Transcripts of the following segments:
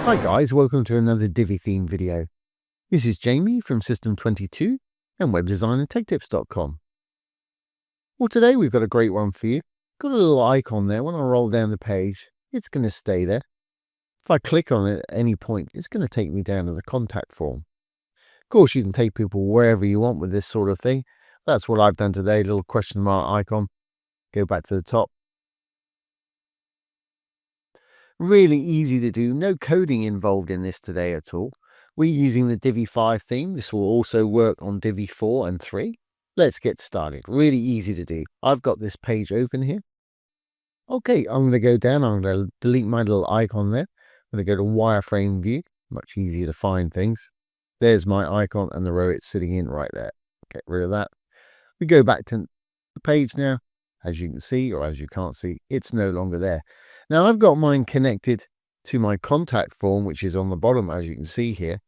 Hi guys, welcome to another Divi theme video. This is Jamie from System22 and webdesignandtechtips.com. Well, today we've got a great one for you. Got a little icon there. When I roll down the page, it's going to stay there. If I click on it at any point, it's going to take me down to the contact form. Of course, you can take people wherever you want with this sort of thing. That's what I've done today, little question mark icon. Go back to the top. Really easy to do, no coding involved in this today at all. We're using the Divi 5 theme. This will also work on Divi 4 and 3. Let's get started. Really easy to do. I've got this page open here. Okay, I'm going to go down. I'm going to delete my little icon there. I'm going to go to wireframe view. Much easier to find things. There's my icon and the row it's sitting in right there. Get rid of that. We go back to the page now. As you can see, or as you can't see, it's no longer there. Now I've got mine connected to my contact form, which is on the bottom, as you can see here.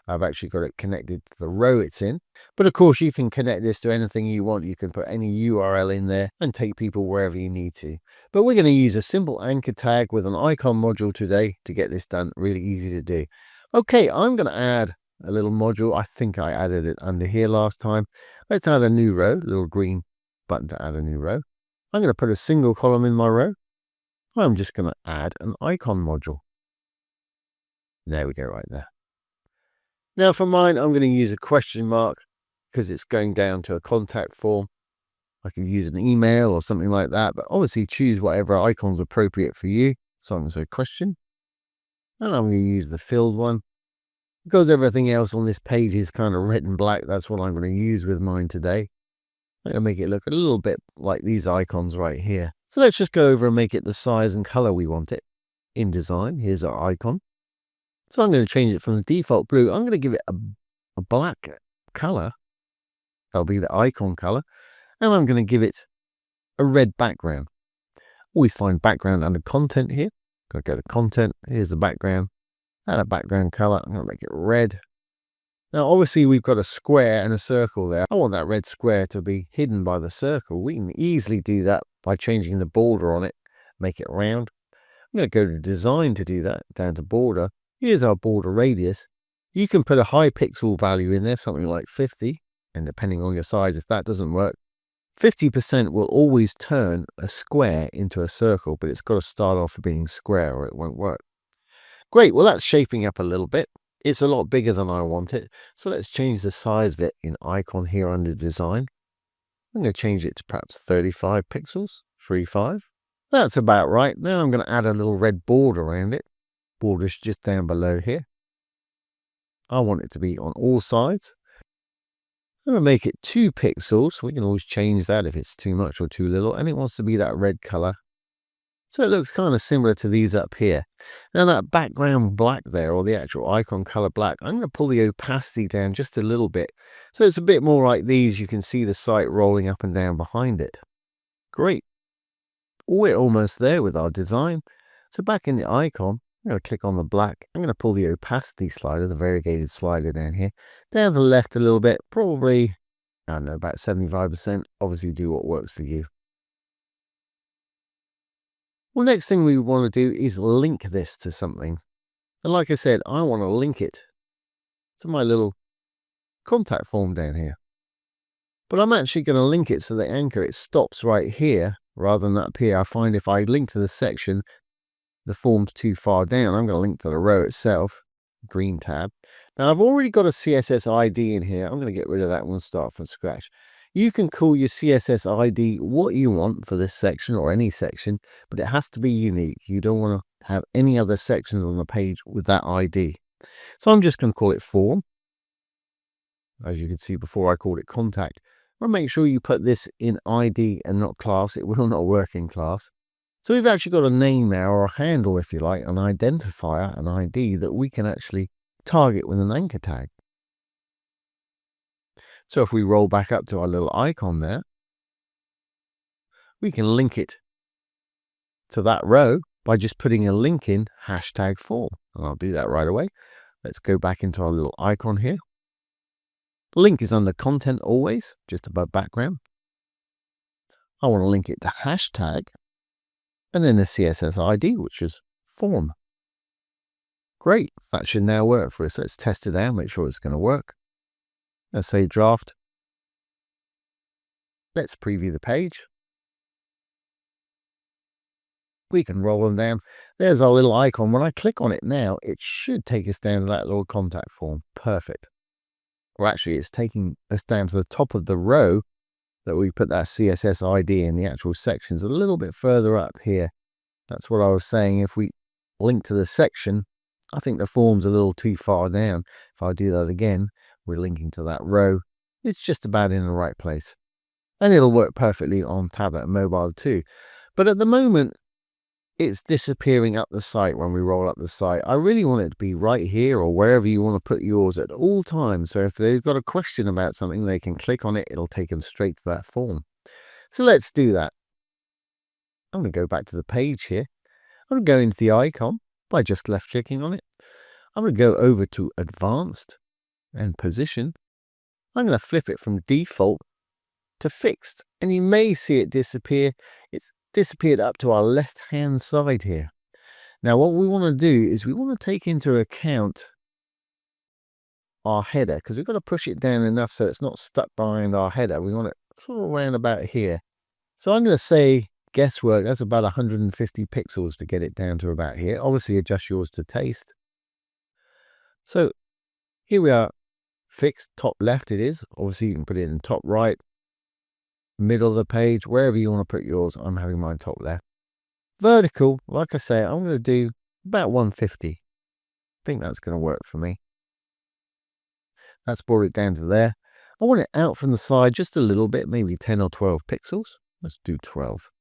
I've actually got it connected to the row it's in. But of course, you can connect this to anything you want. You can put any URL in there and take people wherever you need to. But we're going to use a simple anchor tag with an icon module today to get this done. Really easy to do. Okay, I'm going to add a little module. I think I added it under here last time. Let's add a new row, little green button to add a new row. I'm going to put a single column in my row. I'm just going to add an icon module. There we go, right there. Now for mine, I'm going to use a question mark because it's going down to a contact form. I can use an email or something like that, but obviously choose whatever icon's appropriate for you. So I'm going to say question. And I'm going to use the filled one. Because everything else on this page is kind of red and black, that's what I'm going to use with mine today. I'm going to make it look a little bit like these icons right here. So let's just go over and make it the size and color we want it. In design, here's our icon. So I'm going to change it from the default blue. I'm going to give it a black color. That'll be the icon color. And I'm going to give it a red background. Always find background under content here. Go to content. Here's the background. Add a background color. I'm going to make it red. Now, obviously, we've got a square and a circle there. I want that red square to be hidden by the circle. We can easily do that by changing the border on it, make it round. I'm going to go to design to do that, down to border. Here's our border radius. You can put a high pixel value in there, something like 50, and depending on your size, if that doesn't work, 50% will always turn a square into a circle, but it's got to start off being square or it won't work. Great, well, that's shaping up a little bit. It's a lot bigger than I want it. So let's change the size of it in icon here under design. I'm going to change it to perhaps 35 pixels, 35. That's about right. Now I'm going to add a little red border around it. Border's just down below here. I want it to be on all sides. I'm going to make it 2 pixels. We can always change that if it's too much or too little. And it wants to be that red color. So it looks kind of similar to these up here. Now that background black there, or the actual icon color black, I'm going to pull the opacity down just a little bit. So it's a bit more like these. You can see the site rolling up and down behind it. Great. We're almost there with our design. So back in the icon, I'm going to click on the black. I'm going to pull the opacity slider, the variegated slider down here, down to the left a little bit, probably, I don't know, about 75%. Obviously do what works for you. Well, next thing we want to do is link this to something. And like I said, I want to link it to my little contact form down here. But I'm actually going to link it so the anchor, it stops right here rather than up here. I find if I link to the section, the form's too far down. I'm going to link to the row itself, green tab. Now I've already got a CSS ID in here. I'm going to get rid of that one, start from scratch. You can call your CSS ID what you want for this section or any section, but it has to be unique. You don't want to have any other sections on the page with that ID. So I'm just going to call it form. As you can see before, I called it contact. But make sure you put this in ID and not class. It will not work in class. So we've actually got a name now, or a handle if you like, an identifier, an ID that we can actually target with an anchor tag. So if we roll back up to our little icon there, we can link it to that row by just putting a link in hashtag form. And I'll do that right away. Let's go back into our little icon here. Link is under content always, just above background. I want to link it to hashtag and then the CSS ID, which is form. Great, that should now work for us. Let's test it out, make sure it's going to work. Let's say draft. Let's preview the page. We can roll them down. There's our little icon. When I click on it now, it should take us down to that little contact form. Perfect. Or actually, it's taking us down to the top of the row that we put that CSS ID in. The actual sections a little bit further up here. That's what I was saying. If we link to the section, I think the form's a little too far down. If I do that again, we're linking to that row. It's just about in the right place. And it'll work perfectly on tablet and mobile too. But at the moment, it's disappearing up the site when we roll up the site. I really want it to be right here or wherever you want to put yours at all times. So if they've got a question about something, they can click on it. It'll take them straight to that form. So let's do that. I'm going to go back to the page here. I'm going to go into the icon by just left clicking on it. I'm going to go over to Advanced and Position. I'm going to flip it from default to fixed. And you may see it disappear. It's disappeared up to our left hand side here. Now what we want to do is we want to take into account our header, because we've got to push it down enough so it's not stuck behind our header. We want it sort of around about here. So I'm going to say guesswork, that's about 150 pixels to get it down to about here. Obviously adjust yours to taste. So here we are, fixed top left it is. Obviously you can put it in top right, middle of the page, wherever you want to put yours. I'm having mine top left. Vertical, like I say, I'm going to do about 150. I think that's going to work for me. That's brought it down to there. I want it out from the side just a little bit, maybe 10 or 12 pixels. Let's do 12.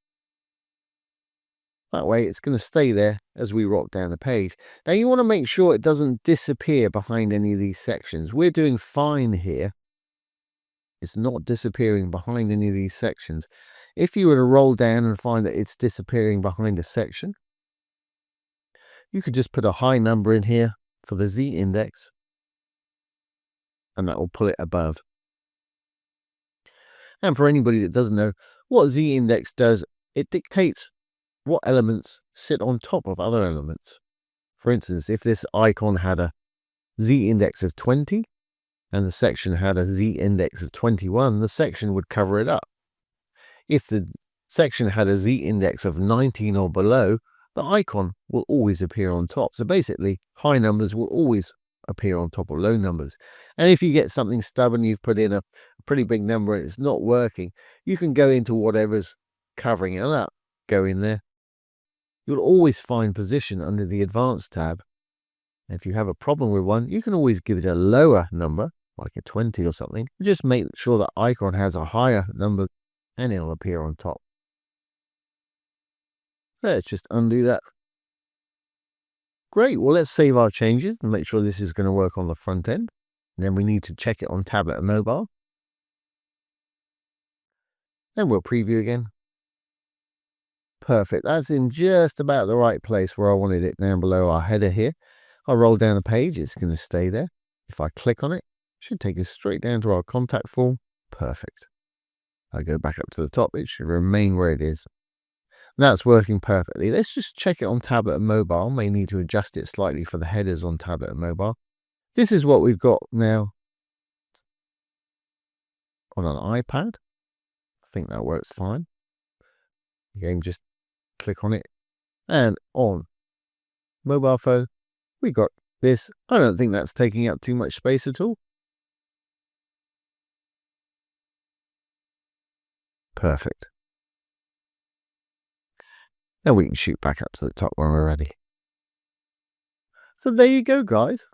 That way it's going to stay there as we rock down the page. Now you want to make sure it doesn't disappear behind any of these sections. We're doing fine here. It's not disappearing behind any of these sections. If you were to roll down and find that it's disappearing behind a section, you could just put a high number in here for the Z index, and that will pull it above. And for anybody that doesn't know, what Z index does, it dictates what elements sit on top of other elements. For instance, if this icon had a Z index of 20, and the section had a Z index of 21, the section would cover it up. If the section had a Z index of 19 or below, the icon will always appear on top. So basically, high numbers will always appear on top of low numbers. And if you get something stubborn, you've put in a pretty big number and it's not working, you can go into whatever's covering it up, go in there. You'll always find position under the Advanced tab. And if you have a problem with one, you can always give it a lower number, like a 20 or something. Just make sure that icon has a higher number and it'll appear on top. So let's just undo that. Great, well let's save our changes and make sure this is going to work on the front end. And then we need to check it on tablet and mobile. Then we'll preview again. Perfect, that's in just about the right place where I wanted it, down below our header here. I'll roll down the page, it's going to stay there. If I click on it, should take us straight down to our contact form. Perfect. I go back up to the top, it should remain where it is. That's working perfectly. Let's just check it on tablet and mobile. May need to adjust it slightly for the headers on tablet and mobile. This is what we've got now on an iPad. I think that works fine. Again, just click on it. And on mobile phone, we got this. I don't think that's taking up too much space at all. Perfect. Then we can shoot back up to the top when we're ready. So there you go, guys.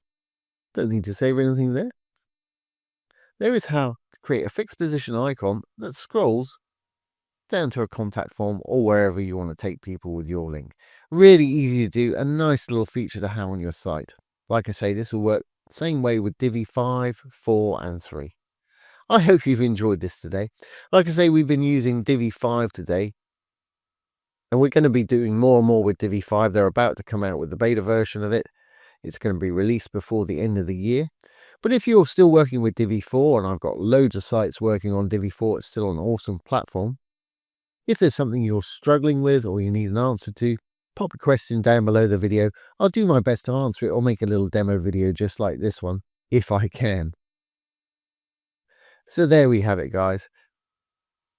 Don't need to save anything there. There is how to create a fixed position icon that scrolls down to a contact form or wherever you want to take people with your link. Really easy to do, a nice little feature to have on your site. Like I say, this will work the same way with Divi 5, 4 and 3. I hope you've enjoyed this today. Like I say, we've been using Divi 5 today, and we're going to be doing more and more with Divi 5. They're about to come out with the beta version of it. It's going to be released before the end of the year. But if you're still working with Divi 4, and I've got loads of sites working on Divi 4, it's still an awesome platform. If there's something you're struggling with or you need an answer to, pop a question down below the video. I'll do my best to answer it or make a little demo video just like this one, if I can. So there we have it, guys.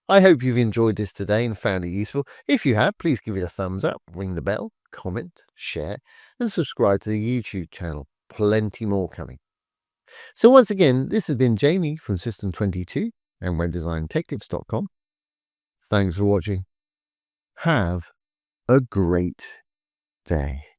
I hope you've enjoyed this today and found it useful. If you have, please give it a thumbs up, ring the bell, comment, share, and subscribe to the YouTube channel. Plenty more coming. So once again, this has been Jamie from System22 and WebDesignTechTips.com. Thanks for watching. Have a great day.